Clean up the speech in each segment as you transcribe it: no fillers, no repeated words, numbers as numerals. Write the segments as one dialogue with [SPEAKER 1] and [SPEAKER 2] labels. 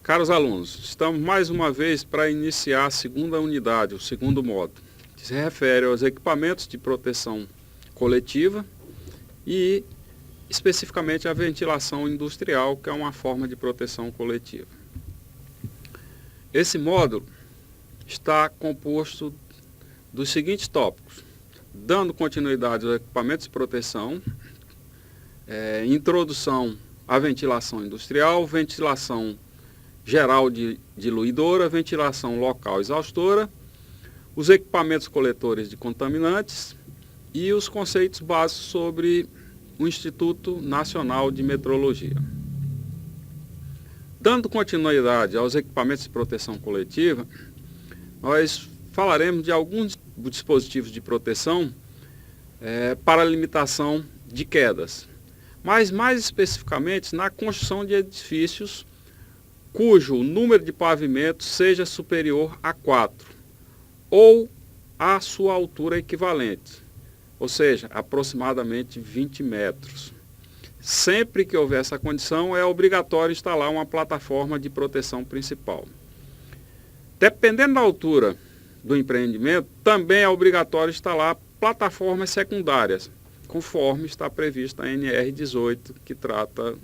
[SPEAKER 1] Caros alunos, estamos mais uma vez para iniciar a segunda unidade, o segundo módulo, que se refere aos equipamentos de proteção coletiva e especificamente à ventilação industrial, que é uma forma de proteção coletiva. Esse módulo está composto dos seguintes tópicos: dando continuidade aos equipamentos de proteção, introdução à ventilação industrial, ventilação geral diluidora, ventilação local exaustora, os equipamentos coletores de contaminantes e os conceitos básicos sobre o Instituto Nacional de Metrologia. Dando continuidade aos equipamentos de proteção coletiva, nós falaremos de alguns dispositivos de proteção para limitação de quedas, mas mais especificamente na construção de edifícios cujo número de pavimentos seja superior a 4, ou a sua altura equivalente, ou seja, aproximadamente 20 metros. Sempre que houver essa condição, é obrigatório instalar uma plataforma de proteção principal. Dependendo da altura do empreendimento, também é obrigatório instalar plataformas secundárias, conforme está previsto na NR18, que trata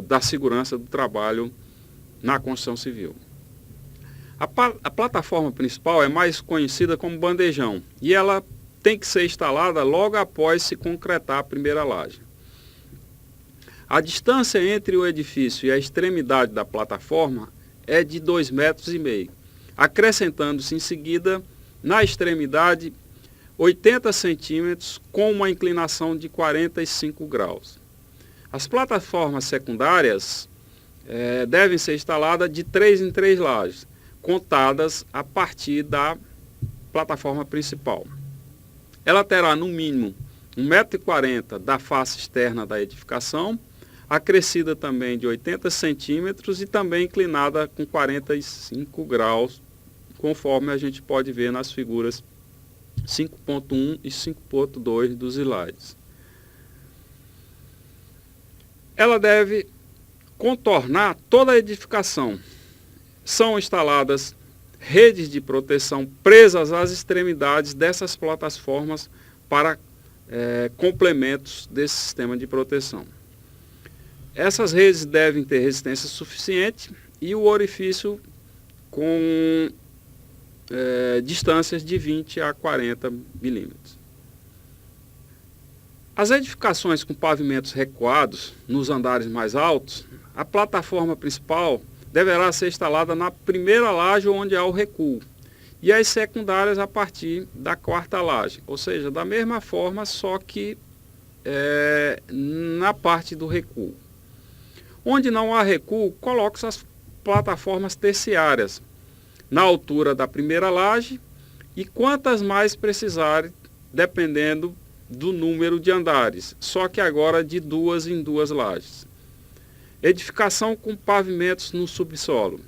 [SPEAKER 1] da segurança do trabalho na construção civil. A plataforma principal é mais conhecida como bandejão e ela tem que ser instalada logo após se concretar a primeira laje. A distância entre o edifício e a extremidade da plataforma é de 2,5 metros, acrescentando-se em seguida, na extremidade, 80 centímetros com uma inclinação de 45 graus. As plataformas secundárias devem ser instaladas de 3 em 3 lajes, contadas a partir da plataforma principal. Ela terá no mínimo 1,40 m da face externa da edificação, acrescida também de 80 centímetros e também inclinada com 45 graus, conforme a gente pode ver nas figuras 5.1 e 5.2 dos slides. Ela deve contornar toda a edificação. São instaladas redes de proteção presas às extremidades dessas plataformas para complementos desse sistema de proteção. Essas redes devem ter resistência suficiente e o orifício com distâncias de 20 a 40 milímetros. As edificações com pavimentos recuados nos andares mais altos, a plataforma principal deverá ser instalada na primeira laje onde há o recuo e as secundárias a partir da 4ª laje, ou seja, da mesma forma, só que na parte do recuo. Onde não há recuo, coloque as plataformas terciárias na altura da primeira laje e quantas mais precisarem, dependendo do número de andares, só que agora de 2 em 2 lajes. Edificação com pavimentos no subsolo.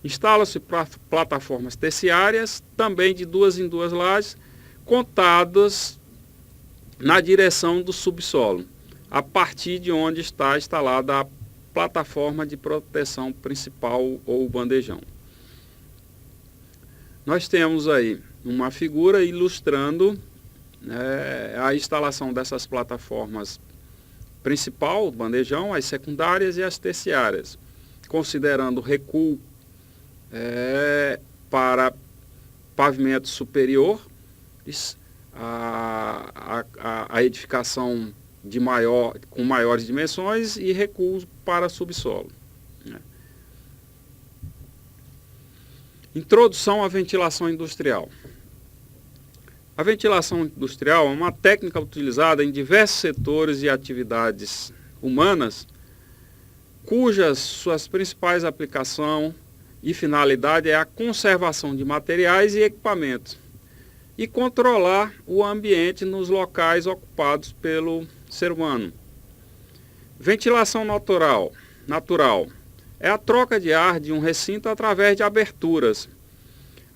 [SPEAKER 1] Instala-se plataformas terciárias, também de 2 em 2 lajes, contadas na direção do subsolo, a partir de onde está instalada a plataforma de proteção principal ou bandejão. Nós temos aí uma figura ilustrando a instalação dessas plataformas principal, bandejão, as secundárias e as terciárias, considerando recuo para pavimento superior, a edificação com maiores dimensões e recuo para subsolo. Introdução à ventilação industrial. A ventilação industrial é uma técnica utilizada em diversos setores e atividades humanas, cujas suas principais aplicações e finalidade é a conservação de materiais e equipamentos e controlar o ambiente nos locais ocupados pelo ser humano. Ventilação natural é a troca de ar de um recinto através de aberturas,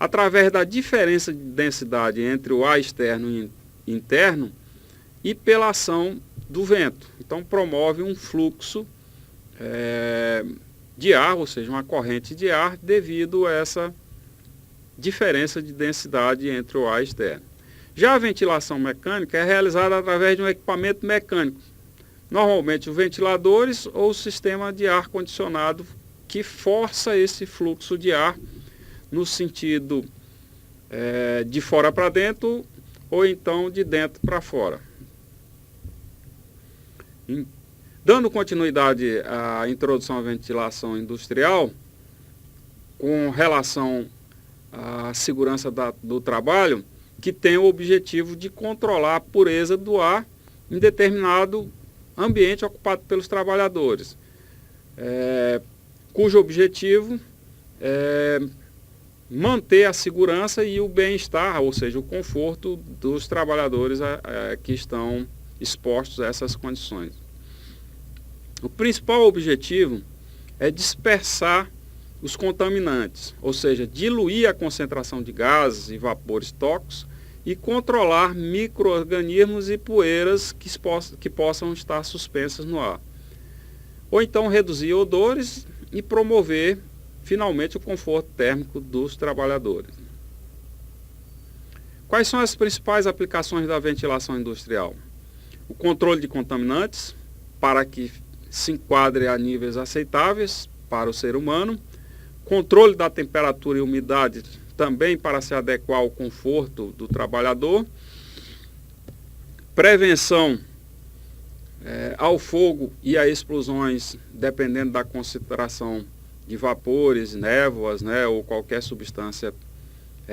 [SPEAKER 1] através da diferença de densidade entre o ar externo e interno e pela ação do vento. Então promove um fluxo de ar, ou seja, uma corrente de ar, devido a essa diferença de densidade entre o ar externo. Já a ventilação mecânica é realizada através de um equipamento mecânico, normalmente os ventiladores ou o sistema de ar condicionado, que força esse fluxo de ar no sentido de fora para dentro ou então de dentro para fora. Dando continuidade à introdução à ventilação industrial, com relação à segurança do trabalho, que tem o objetivo de controlar a pureza do ar em determinado ambiente ocupado pelos trabalhadores, cujo objetivo é manter a segurança e o bem-estar, ou seja, o conforto dos trabalhadores que estão expostos a essas condições. O principal objetivo é dispersar os contaminantes, ou seja, diluir a concentração de gases e vapores tóxicos e controlar micro-organismos e poeiras que possam estar suspensas no ar. Ou então reduzir odores e promover, finalmente, o conforto térmico dos trabalhadores. Quais são as principais aplicações da ventilação industrial? O controle de contaminantes, para que se enquadre a níveis aceitáveis para o ser humano. Controle da temperatura e umidade, também para se adequar ao conforto do trabalhador. Prevenção ao fogo e a explosões, dependendo da concentração de vapores, névoas, ou qualquer substância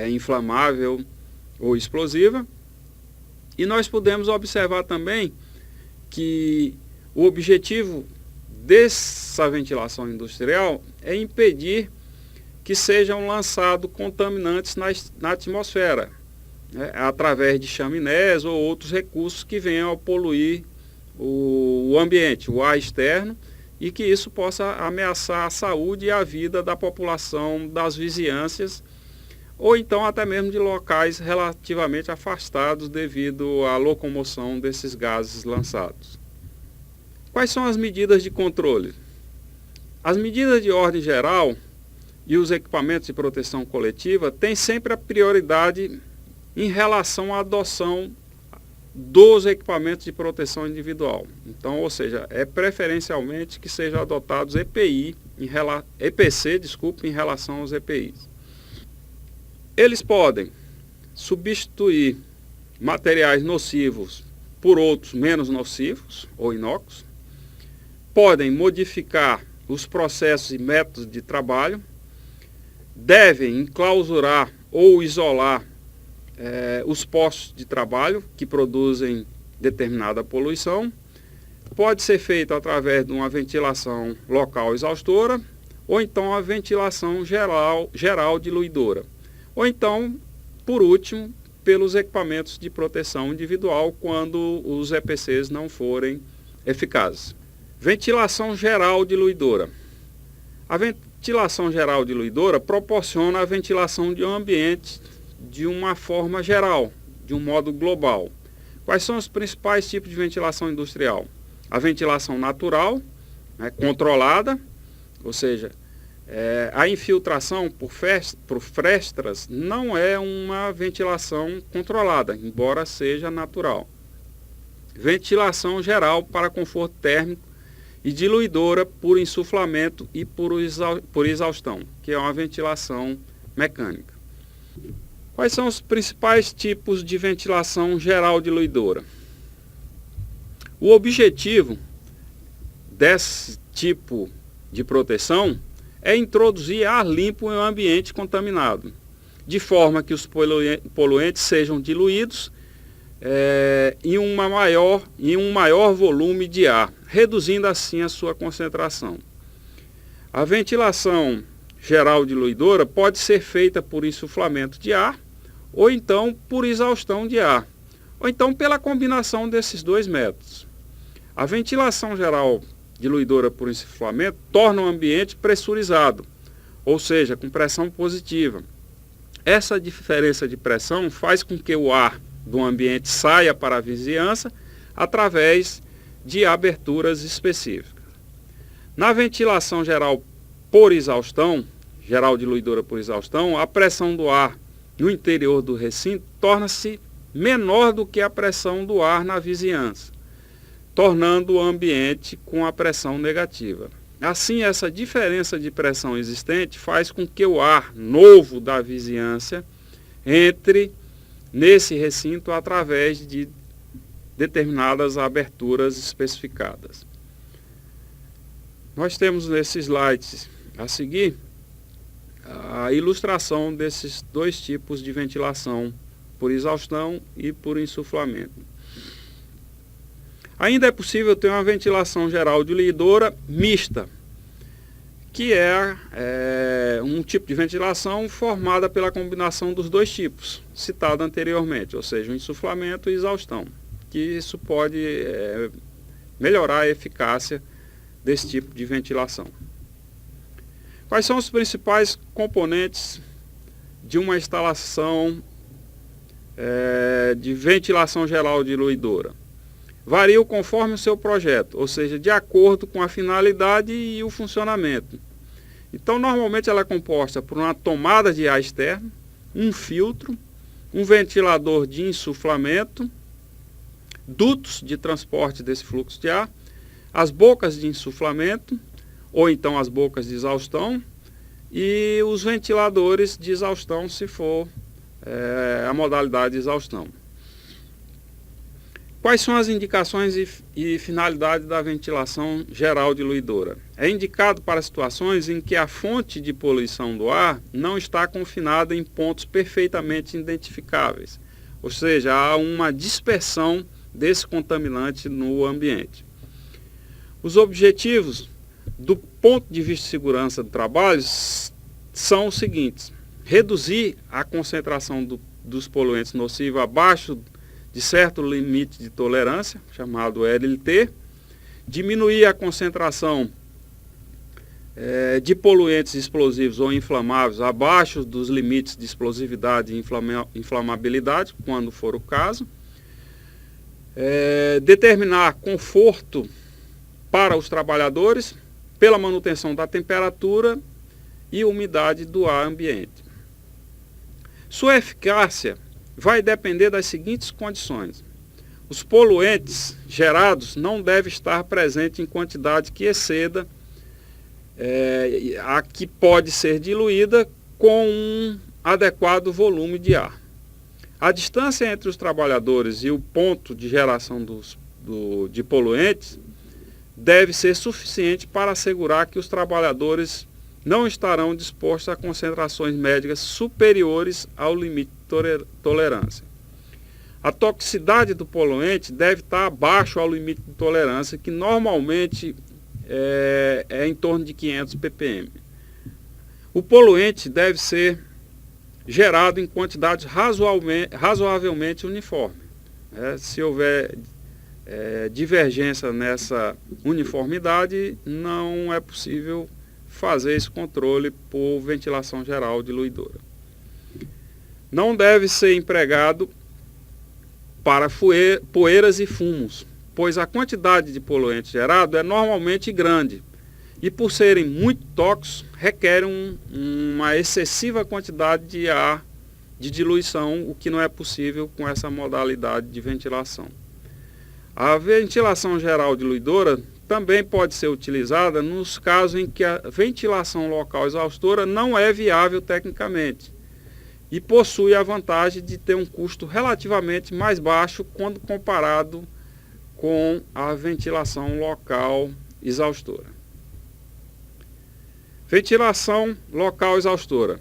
[SPEAKER 1] inflamável ou explosiva. E nós podemos observar também que o objetivo dessa ventilação industrial é impedir que sejam lançados contaminantes na atmosfera, através de chaminés ou outros recursos que venham a poluir o ambiente, o ar externo, e que isso possa ameaçar a saúde e a vida da população das vizinhanças, ou então até mesmo de locais relativamente afastados devido à locomoção desses gases lançados. Quais são as medidas de controle? As medidas de ordem geral e os equipamentos de proteção coletiva têm sempre a prioridade em relação à adoção dos equipamentos de proteção individual. Então, ou seja, é preferencialmente que sejam adotados EPC, em relação aos EPIs. Eles podem substituir materiais nocivos por outros menos nocivos ou inócuos, podem modificar os processos e métodos de trabalho, devem enclausurar ou isolar os postos de trabalho que produzem determinada poluição. Pode ser feito através de uma ventilação local exaustora, ou então a ventilação geral diluidora. Ou então, por último, pelos equipamentos de proteção individual, quando os EPCs não forem eficazes. Ventilação geral diluidora. A ventilação geral diluidora proporciona a ventilação de um ambiente de uma forma geral, de um modo global. Quais são os principais tipos de ventilação industrial? A ventilação natural, controlada, ou seja, a infiltração por frestas não é uma ventilação controlada, embora seja natural. Ventilação geral para conforto térmico e diluidora por insuflamento e por exaustão, que é uma ventilação mecânica. Quais são os principais tipos de ventilação geral diluidora? O objetivo desse tipo de proteção é introduzir ar limpo em um ambiente contaminado, de forma que os poluentes sejam diluídos em um maior volume de ar, reduzindo assim a sua concentração. A ventilação geral diluidora pode ser feita por insuflamento de ar, ou então por exaustão de ar, ou então pela combinação desses dois métodos. A ventilação geral diluidora por insuflamento torna o ambiente pressurizado, ou seja, com pressão positiva. Essa diferença de pressão faz com que o ar do ambiente saia para a vizinhança através de aberturas específicas. Na ventilação geral por exaustão, geral diluidora por exaustão, a pressão do ar no interior do recinto torna-se menor do que a pressão do ar na vizinhança, tornando o ambiente com a pressão negativa. Assim, essa diferença de pressão existente faz com que o ar novo da vizinhança entre nesse recinto através de determinadas aberturas especificadas. Nós temos nesse slide a seguir a ilustração desses dois tipos de ventilação, por exaustão e por insuflamento. Ainda é possível ter uma ventilação geral diluidora mista, que é um tipo de ventilação formada pela combinação dos dois tipos, citado anteriormente, ou seja, o insuflamento e exaustão, que isso pode melhorar a eficácia desse tipo de ventilação. Quais são os principais componentes de uma instalação de ventilação geral diluidora? Variam conforme o seu projeto, ou seja, de acordo com a finalidade e o funcionamento. Então, normalmente ela é composta por uma tomada de ar externo, um filtro, um ventilador de insuflamento, dutos de transporte desse fluxo de ar, as bocas de insuflamento, ou então as bocas de exaustão, e os ventiladores de exaustão, se for a modalidade de exaustão. Quais são as indicações e finalidades da ventilação geral diluidora? É indicado para situações em que a fonte de poluição do ar não está confinada em pontos perfeitamente identificáveis, ou seja, há uma dispersão desse contaminante no ambiente. Os objetivos, do ponto de vista de segurança do trabalho, são os seguintes: reduzir a concentração dos poluentes nocivos abaixo de certo limite de tolerância, chamado LLT, diminuir a concentração de poluentes explosivos ou inflamáveis abaixo dos limites de explosividade e inflamabilidade, quando for o caso, determinar conforto para os trabalhadores pela manutenção da temperatura e umidade do ar ambiente. Sua eficácia vai depender das seguintes condições: os poluentes gerados não devem estar presentes em quantidade que exceda a que pode ser diluída com um adequado volume de ar. A distância entre os trabalhadores e o ponto de geração de poluentes deve ser suficiente para assegurar que os trabalhadores não estarão dispostos a concentrações médicas superiores ao limite de tolerância. A toxicidade do poluente deve estar abaixo ao limite de tolerância, que normalmente é em torno de 500 ppm. O poluente deve ser gerado em quantidades razoavelmente uniformes. Se houver divergência nessa uniformidade, não é possível fazer esse controle por ventilação geral diluidora. Não deve ser empregado para poeiras e fumos, pois a quantidade de poluente gerado é normalmente grande e, por serem muito tóxicos, requerem uma excessiva quantidade de ar de diluição, o que não é possível com essa modalidade de ventilação. A ventilação geral diluidora também pode ser utilizada nos casos em que a ventilação local exaustora não é viável tecnicamente e possui a vantagem de ter um custo relativamente mais baixo quando comparado com a ventilação local exaustora. Ventilação local exaustora.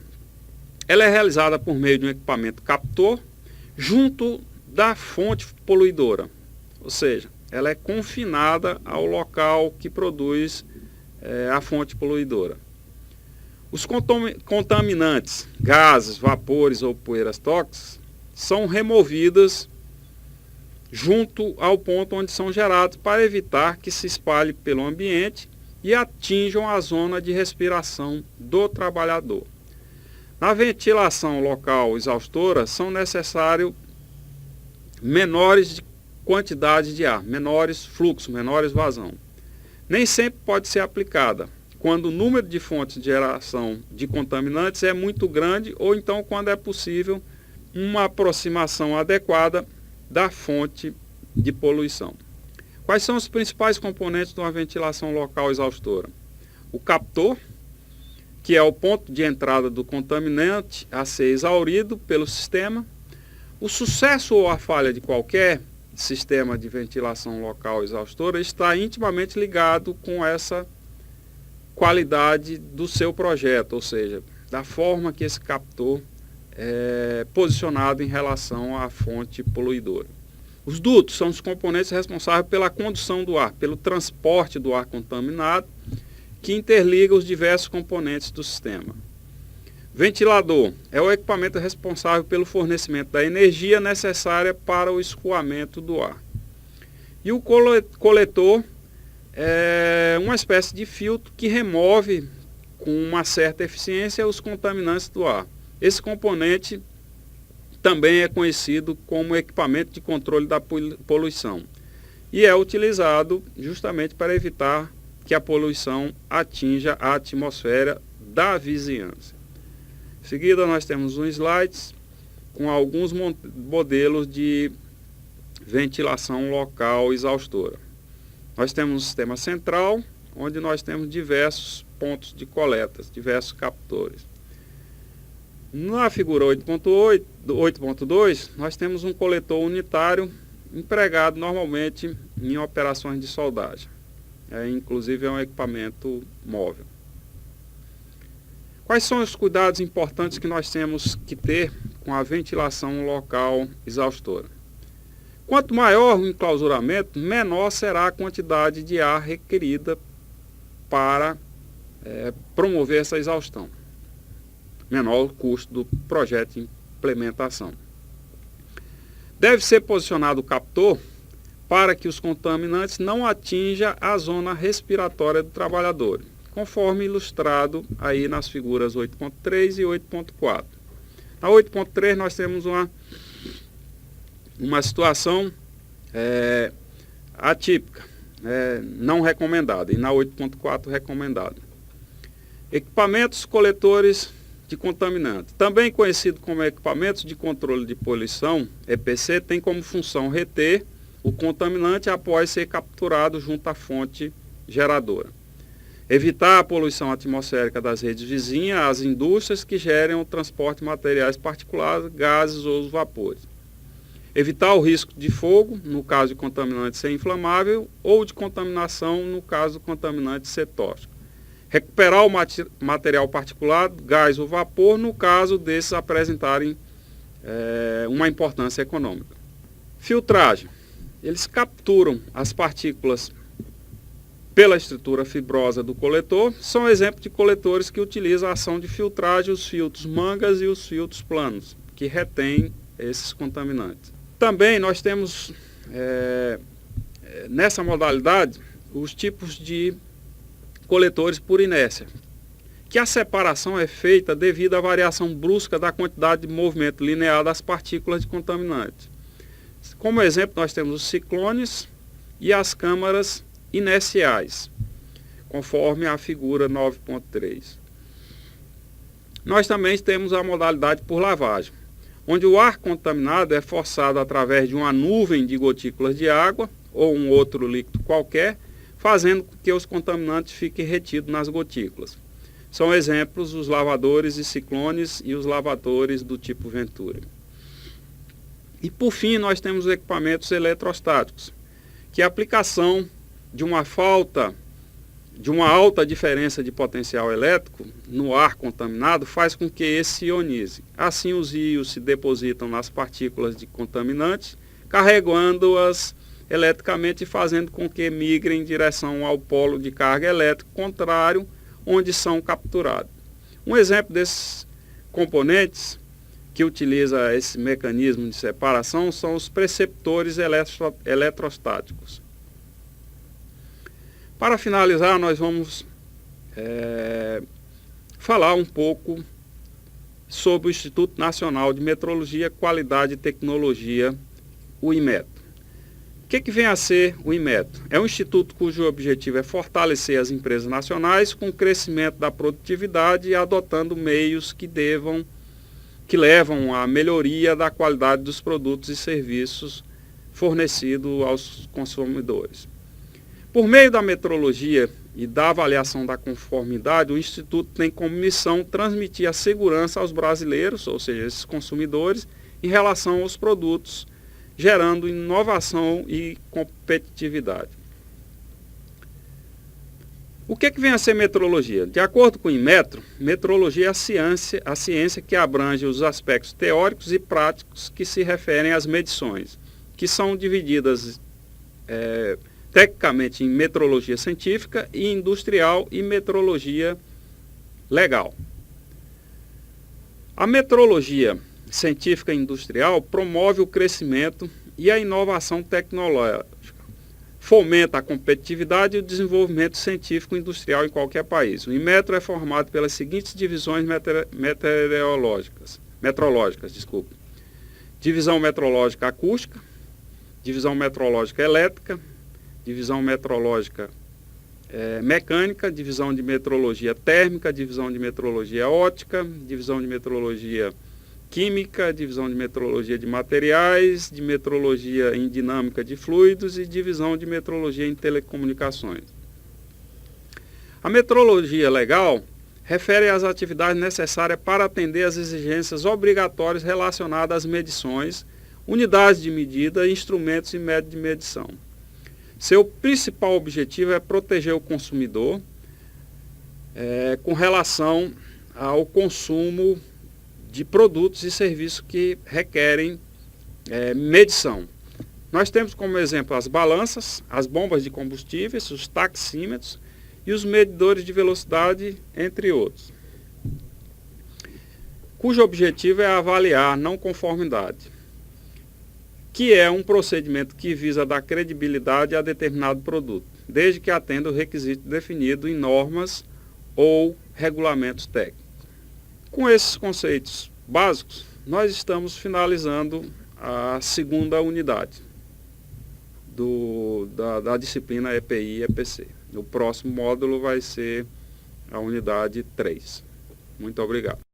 [SPEAKER 1] Ela é realizada por meio de um equipamento captor junto da fonte poluidora, ou seja, ela é confinada ao local que produz a fonte poluidora. Os contaminantes, gases, vapores ou poeiras tóxicas, são removidas junto ao ponto onde são gerados para evitar que se espalhe pelo ambiente e atinjam a zona de respiração do trabalhador. Na ventilação local exaustora, são necessários menores quantidades de ar, menores fluxos, menores vazão. Nem sempre pode ser aplicada, quando o número de fontes de geração de contaminantes é muito grande ou então quando é possível uma aproximação adequada da fonte de poluição. Quais são os principais componentes de uma ventilação local exaustora? O captor, que é o ponto de entrada do contaminante a ser exaurido pelo sistema. O sucesso ou a falha de qualquer sistema de ventilação local exaustora está intimamente ligado com essa qualidade do seu projeto, ou seja, da forma que esse captor é posicionado em relação à fonte poluidora. Os dutos são os componentes responsáveis pela condução do ar, pelo transporte do ar contaminado, que interliga os diversos componentes do sistema. Ventilador é o equipamento responsável pelo fornecimento da energia necessária para o escoamento do ar. E o coletor é uma espécie de filtro que remove com uma certa eficiência os contaminantes do ar. Esse componente também é conhecido como equipamento de controle da poluição e é utilizado justamente para evitar que a poluição atinja a atmosfera da vizinhança. Em seguida, nós temos um slide com alguns modelos de ventilação local exaustora. Nós temos um sistema central, onde nós temos diversos pontos de coletas, diversos captores. Na figura 8.2, nós temos um coletor unitário empregado normalmente em operações de soldagem. Inclusive é um equipamento móvel. Quais são os cuidados importantes que nós temos que ter com a ventilação local exaustora? Quanto maior o enclausuramento, menor será a quantidade de ar requerida para promover essa exaustão. Menor o custo do projeto de implementação. Deve ser posicionado o captor para que os contaminantes não atinjam a zona respiratória do trabalhador, conforme ilustrado aí nas figuras 8.3 e 8.4. Na 8.3 nós temos uma situação atípica, não recomendada, e na 8.4 recomendada. Equipamentos coletores de contaminantes, também conhecido como equipamentos de controle de poluição, EPC, tem como função reter o contaminante após ser capturado junto à fonte geradora. Evitar a poluição atmosférica das redes vizinhas às indústrias que gerem o transporte de materiais particulares, gases ou vapores. Evitar o risco de fogo, no caso de contaminante ser inflamável, ou de contaminação, no caso do contaminante ser tóxico. Recuperar o material particulado, gás ou vapor, no caso desses apresentarem uma importância econômica. Filtragem. Eles capturam as partículas pela estrutura fibrosa do coletor. São exemplos de coletores que utilizam a ação de filtragem, os filtros mangas e os filtros planos, que retêm esses contaminantes. Também nós temos, nessa modalidade, os tipos de coletores por inércia, que a separação é feita devido à variação brusca da quantidade de movimento linear das partículas de contaminantes. Como exemplo, nós temos os ciclones e as câmaras inerciais, conforme a figura 9.3. Nós também temos a modalidade por lavagem, onde o ar contaminado é forçado através de uma nuvem de gotículas de água ou um outro líquido qualquer, fazendo com que os contaminantes fiquem retidos nas gotículas. São exemplos os lavadores e ciclones e os lavadores do tipo Venturi. E por fim, nós temos os equipamentos eletrostáticos, que a aplicação de uma alta diferença de potencial elétrico no ar contaminado faz com que esse se ionize. Assim, os íons se depositam nas partículas de contaminantes, carregando-as eletricamente e fazendo com que migrem em direção ao polo de carga elétrica contrário, onde são capturados. Um exemplo desses componentes que utiliza esse mecanismo de separação são os preceptores eletrostáticos. Para finalizar, nós vamos falar um pouco sobre o Instituto Nacional de Metrologia, Qualidade e Tecnologia, o INMET. O que vem a ser o Inmetro? É um instituto cujo objetivo é fortalecer as empresas nacionais com o crescimento da produtividade e adotando meios que levam à melhoria da qualidade dos produtos e serviços fornecidos aos consumidores. Por meio da metrologia e da avaliação da conformidade, o Instituto tem como missão transmitir a segurança aos brasileiros, ou seja, esses consumidores, em relação aos produtos, gerando inovação e competitividade. O que vem a ser metrologia? De acordo com o Inmetro, metrologia é a ciência que abrange os aspectos teóricos e práticos que se referem às medições, que são divididas tecnicamente em metrologia científica e industrial e metrologia legal. A metrologia científica e industrial promove o crescimento e a inovação tecnológica, fomenta a competitividade e o desenvolvimento científico e industrial em qualquer país. O Inmetro é formado pelas seguintes divisões metrológicas. Divisão metrológica acústica, divisão metrológica elétrica, divisão metrológica mecânica, divisão de metrologia térmica, divisão de metrologia óptica, divisão de metrologia química, divisão de metrologia de materiais, de metrologia em dinâmica de fluidos e divisão de metrologia em telecomunicações. A metrologia legal refere às atividades necessárias para atender às exigências obrigatórias relacionadas às medições, unidades de medida, instrumentos e métodos de medição. Seu principal objetivo é proteger o consumidor com relação ao consumo de produtos e serviços que requerem medição. Nós temos como exemplo as balanças, as bombas de combustíveis, os taxímetros e os medidores de velocidade, entre outros, cujo objetivo é avaliar a não conformidade, que é um procedimento que visa dar credibilidade a determinado produto, desde que atenda o requisito definido em normas ou regulamentos técnicos. Com esses conceitos básicos, nós estamos finalizando a segunda unidade da disciplina EPI e EPC. O próximo módulo vai ser a unidade 3. Muito obrigado.